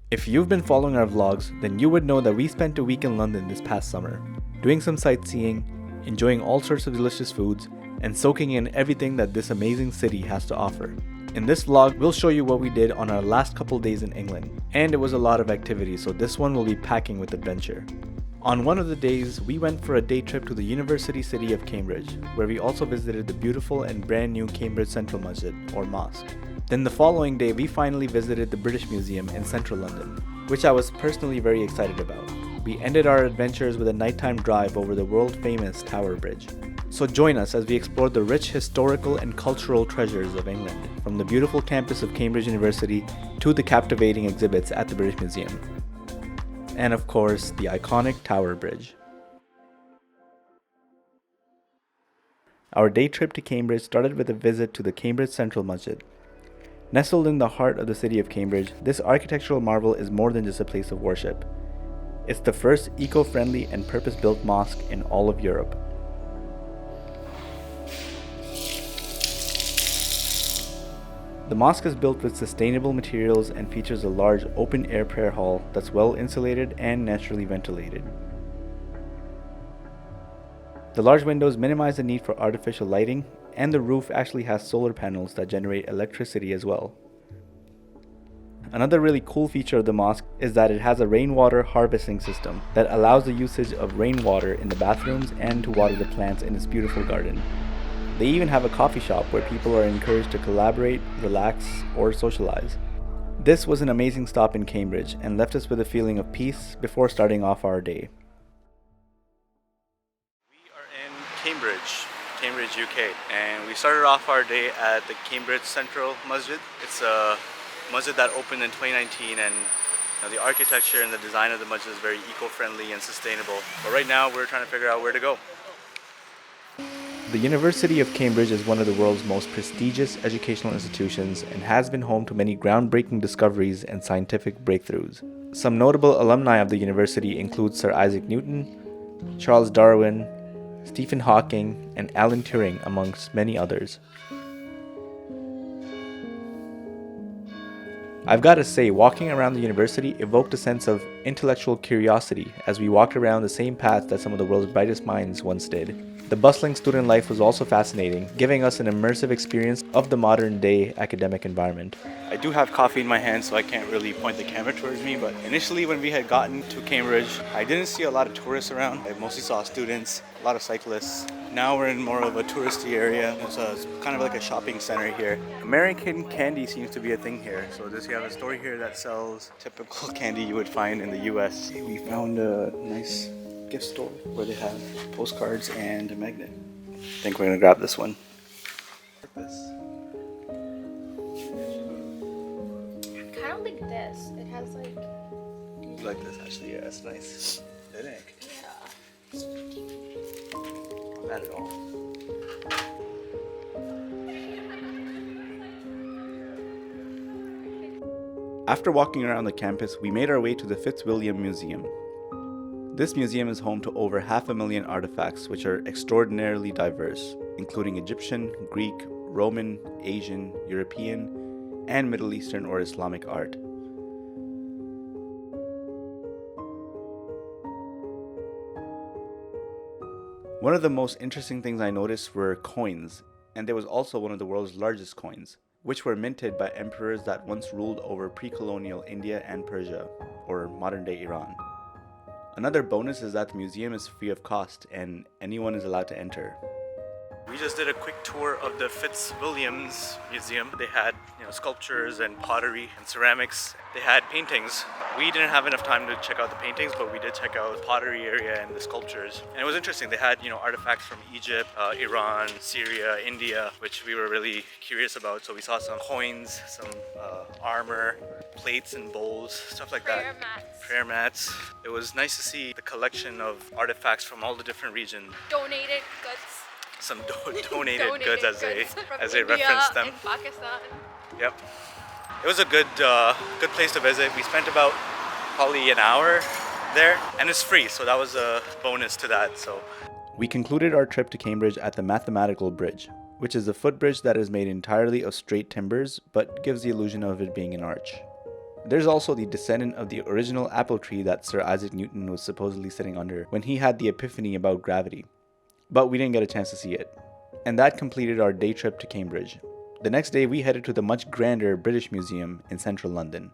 If you've been following our vlogs, then you would know that we spent a week in London this past summer, doing some sightseeing, enjoying all sorts of delicious foods, and soaking in everything that this amazing city has to offer. In this vlog, we'll show you what we did on our last couple days in England, and it was a lot of activity, so this one will be packing with adventure. On one of the days, we went for a day trip to the university city of Cambridge, where we also visited the beautiful and brand new Cambridge Central Masjid, or Mosque. Then the following day, we finally visited the British Museum in central London, which I was personally very excited about. We ended our adventures with a nighttime drive over the world-famous Tower Bridge. So join us as we explore the rich historical and cultural treasures of England, from the beautiful campus of Cambridge University to the captivating exhibits at the British Museum. And of course, the iconic Tower Bridge. Our day trip to Cambridge started with a visit to the Cambridge Central Masjid. Nestled in the heart of the city of Cambridge, this architectural marvel is more than just a place of worship. It's the first eco-friendly and purpose-built mosque in all of Europe. The mosque is built with sustainable materials and features a large open-air prayer hall that's well insulated and naturally ventilated. The large windows minimize the need for artificial lighting, and the roof actually has solar panels that generate electricity as well. Another really cool feature of the mosque is that it has a rainwater harvesting system that allows the usage of rainwater in the bathrooms and to water the plants in its beautiful garden. They even have a coffee shop where people are encouraged to collaborate, relax, or socialize. This was an amazing stop in Cambridge and left us with a feeling of peace before starting off our day. Cambridge, UK, and we started off our day at the Cambridge Central Masjid. It's a masjid that opened in 2019, and the architecture and the design of the masjid is very eco-friendly and sustainable. But right now we're trying to figure out where to go. The University of Cambridge is one of the world's most prestigious educational institutions and has been home to many groundbreaking discoveries and scientific breakthroughs. Some notable alumni of the university include Sir Isaac Newton, Charles Darwin, Stephen Hawking, and Alan Turing, amongst many others. I've got to say, walking around the university evoked a sense of intellectual curiosity as we walked around the same paths that some of the world's brightest minds once did. The bustling student life was also fascinating, giving us an immersive experience of the modern-day academic environment. I do have coffee in my hand, so I can't really point the camera towards me, but initially when we had gotten to Cambridge, I didn't see a lot of tourists around. I mostly saw students, a lot of cyclists. Now we're in more of a touristy area. It's kind of like a shopping center here. American candy seems to be a thing here. So you have a store here that sells typical candy you would find in the US. We found a nice gift store where they have postcards and a magnet. I think we're gonna grab this one. Like this. I kind of like this. It has like. You like this actually? Yeah, it's nice. Isn't it? Yeah. Not bad at all. After walking around the campus, we made our way to the Fitzwilliam Museum. This museum is home to over 500,000 artifacts, which are extraordinarily diverse, including Egyptian, Greek, Roman, Asian, European, and Middle Eastern or Islamic art. One of the most interesting things I noticed were coins, and there was also one of the world's largest coins, which were minted by emperors that once ruled over pre-colonial India and Persia, or modern-day Iran. Another bonus is that the museum is free of cost and anyone is allowed to enter. We just did a quick tour of the Fitzwilliams Museum. They had sculptures and pottery and ceramics. They had paintings. We didn't have enough time to check out the paintings, but we did check out the pottery area and the sculptures. And it was interesting. They had artifacts from Egypt, Iran, Syria, India, which we were really curious about. So we saw some coins, some armor, plates and bowls, stuff like that. Prayer mats. It was nice to see the collection of artifacts from all the different regions. Donated goods. Some donated goods as they India referenced them. and Pakistan. Yep. It was a good place to visit. We spent about probably an hour there, and it's free, so that was a bonus to that. So we concluded our trip to Cambridge at the Mathematical Bridge, which is a footbridge that is made entirely of straight timbers, but gives the illusion of it being an arch. There's also the descendant of the original apple tree that Sir Isaac Newton was supposedly sitting under when he had the epiphany about gravity. But we didn't get a chance to see it. And that completed our day trip to Cambridge. The next day we headed to the much grander British Museum in central London.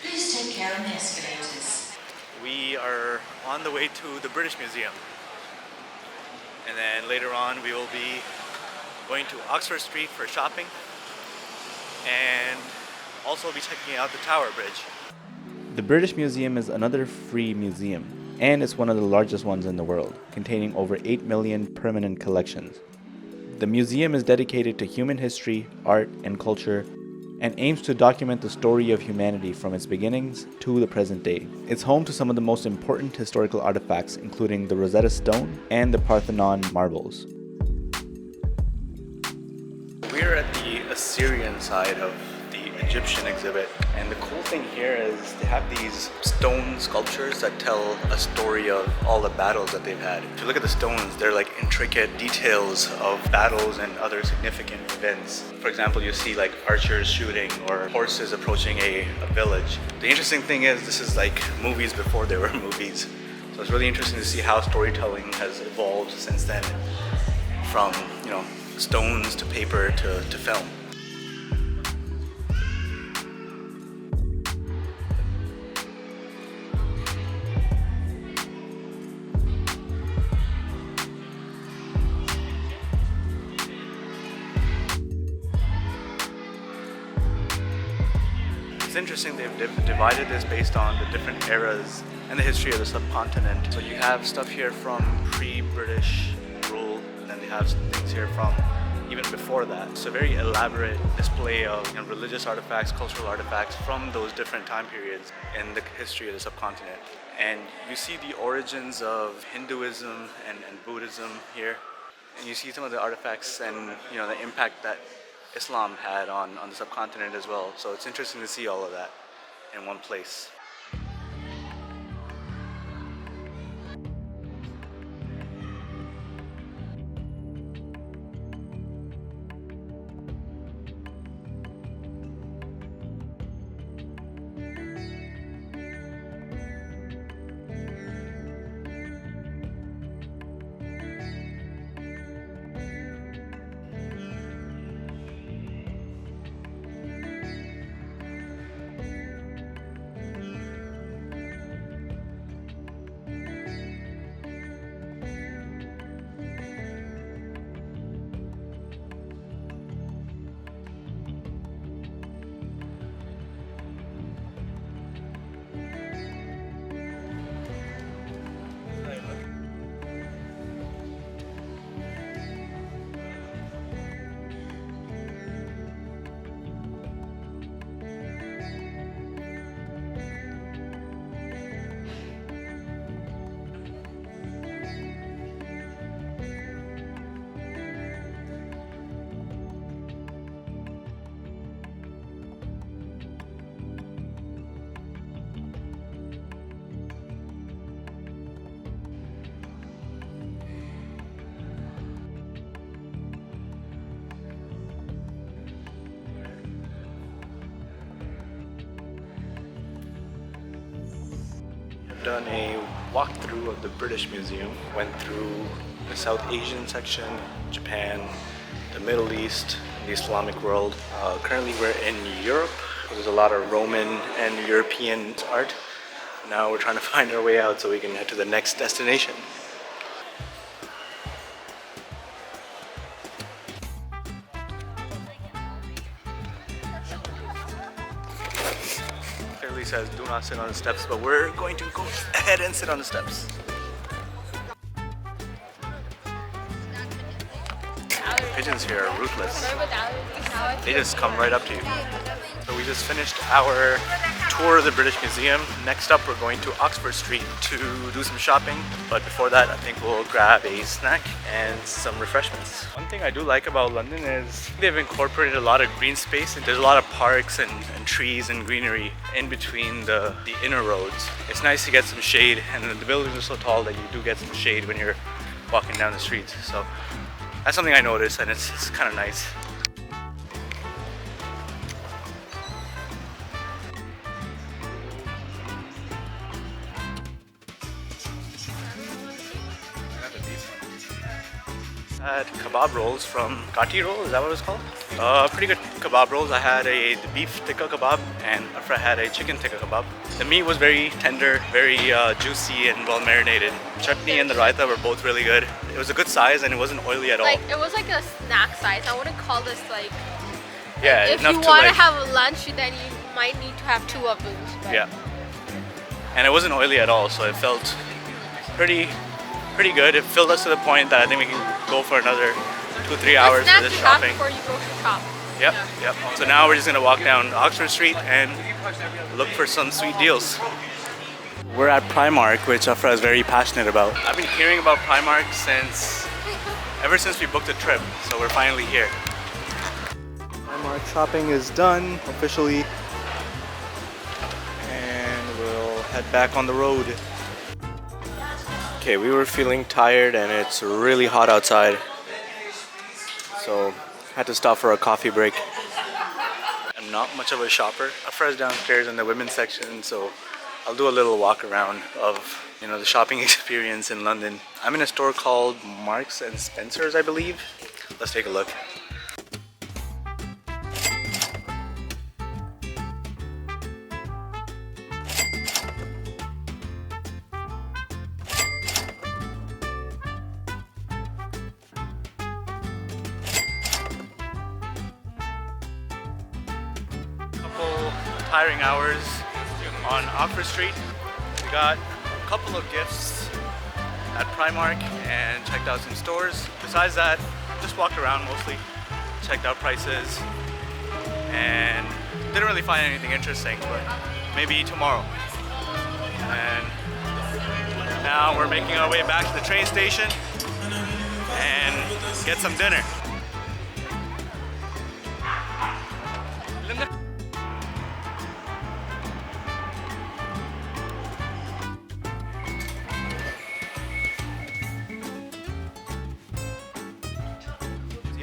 Please take care on the escalators. We are on the way to the British Museum. And then later on we will be going to Oxford Street for shopping and also be checking out the Tower Bridge. The British Museum is another free museum, and it's one of the largest ones in the world, containing over 8 million permanent collections. The museum is dedicated to human history, art, and culture, and aims to document the story of humanity from its beginnings to the present day. It's home to some of the most important historical artifacts, including the Rosetta Stone and the Parthenon marbles. We're at the Assyrian side of the Egyptian exhibit, and the cool thing here is they have these stone sculptures that tell a story of all the battles that they've had. If you look at the stones, they're like intricate details of battles and other significant events. For example, you see like archers shooting or horses approaching a village. The interesting thing is this is like movies before there were movies. So it's really interesting to see how storytelling has evolved since then, from, stones to paper to film. It's interesting they've divided this based on the different eras and the history of the subcontinent. So you have stuff here from pre-British rule, and then they have things here from even before that. It's a very elaborate display of religious artifacts, cultural artifacts from those different time periods in the history of the subcontinent. And you see the origins of Hinduism and Buddhism here. And you see some of the artifacts and the impact that Islam had on the subcontinent as well. So it's interesting to see all of that in one place. Done a walkthrough of the British Museum, went through the South Asian section, Japan, the Middle East, the Islamic world. Currently we're in Europe. There's a lot of Roman and European art. Now we're trying to find our way out so we can head to the next destination. Clearly says do not sit on the steps, but we're going to go ahead and sit on the steps. pigeons here are ruthless. They just come right up to you. So we just finished our tour of the British Museum. Next up, we're going to Oxford Street to do some shopping. But before that, I think we'll grab a snack and some refreshments. One thing I do like about London is they've incorporated a lot of green space. There's a lot of parks and trees and greenery in between the inner roads. It's nice to get some shade, and the buildings are so tall that you do get some shade when you're walking down the streets. So that's something I noticed, and it's kind of nice. I had kebab rolls from Gati roll, is that what it's called? Pretty good kebab rolls. I had the beef tikka kebab, and Afra had a chicken tikka kebab. The meat was very tender, very juicy and well marinated. Chutney and the raita were both really good. It was a good size and it wasn't oily at all. Like it was like a snack size. I wouldn't call this like. Yeah, if enough you to want to like, have lunch, then you might need to have 2 of those. But yeah. And it wasn't oily at all, so it felt pretty good. It filled us to the point that I think we can go for another 2-3 hours for this shopping. Before you go to shop. Yep, Yeah. yep. So now we're just gonna walk down Oxford Street and look for some sweet deals. We're at Primark, which Afra is very passionate about. I've been hearing about Primark ever since we booked the trip, so we're finally here. Primark shopping is done officially, and we'll head back on the road. Okay, we were feeling tired and it's really hot outside, so had to stop for a coffee break. I'm not much of a shopper. Afra's downstairs in the women's section, so I'll do a little walk around of the shopping experience in London. I'm in a store called Marks and Spencer's, I believe. Let's take a look. Tiring hours on Oxford Street. We got a couple of gifts at Primark and checked out some stores. Besides that, just walked around mostly, checked out prices, and didn't really find anything interesting, but maybe tomorrow. And now we're making our way back to the train station and get some dinner.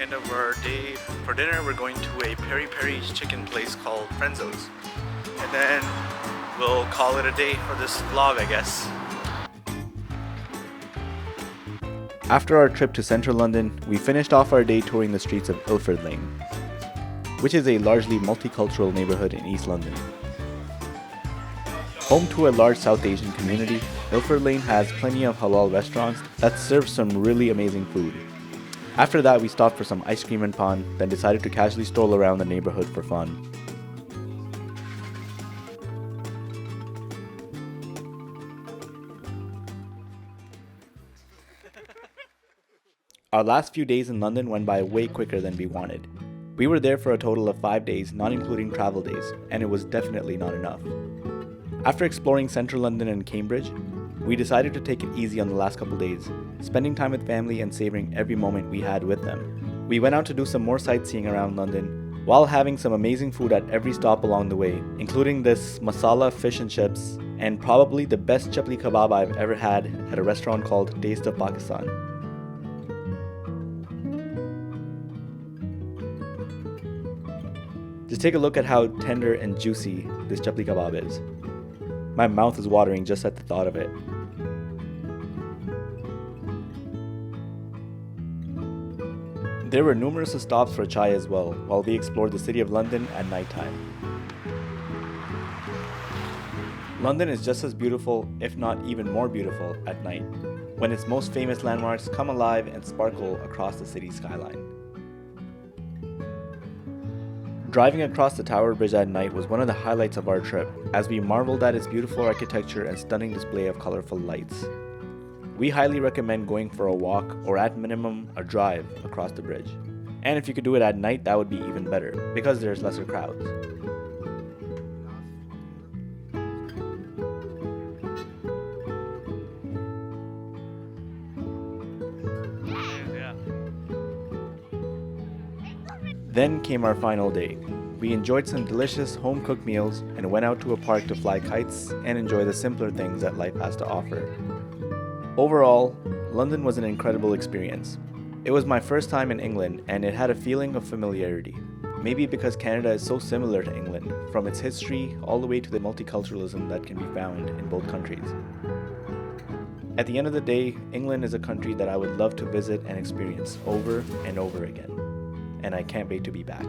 End of our day. For dinner, we're going to a peri-peri chicken place called Frenzo's, and then we'll call it a day for this vlog, I guess. After our trip to central London, we finished off our day touring the streets of Ilford Lane, which is a largely multicultural neighborhood in East London. Home to a large South Asian community, Ilford Lane has plenty of halal restaurants that serve some really amazing food. After that, we stopped for some ice cream and pan, then decided to casually stroll around the neighborhood for fun. Our last few days in London went by way quicker than we wanted. We were there for a total of 5 days, not including travel days, and it was definitely not enough. After exploring central London and Cambridge, we decided to take it easy on the last couple days, spending time with family and savoring every moment we had with them. We went out to do some more sightseeing around London, while having some amazing food at every stop along the way, including this masala fish and chips, and probably the best chapli kebab I've ever had at a restaurant called Taste of Pakistan. Just take a look at how tender and juicy this chapli kebab is. My mouth is watering just at the thought of it. There were numerous stops for chai as well, while we explored the city of London at nighttime. London is just as beautiful, if not even more beautiful, at night, when its most famous landmarks come alive and sparkle across the city skyline. Driving across the Tower Bridge at night was one of the highlights of our trip, as we marveled at its beautiful architecture and stunning display of colorful lights. We highly recommend going for a walk or at minimum a drive across the bridge. And if you could do it at night, that would be even better because there's lesser crowds. Then came our final day. We enjoyed some delicious home-cooked meals and went out to a park to fly kites and enjoy the simpler things that life has to offer. Overall, London was an incredible experience. It was my first time in England and it had a feeling of familiarity. Maybe because Canada is so similar to England, from its history all the way to the multiculturalism that can be found in both countries. At the end of the day, England is a country that I would love to visit and experience over and over again. And I can't wait to be back.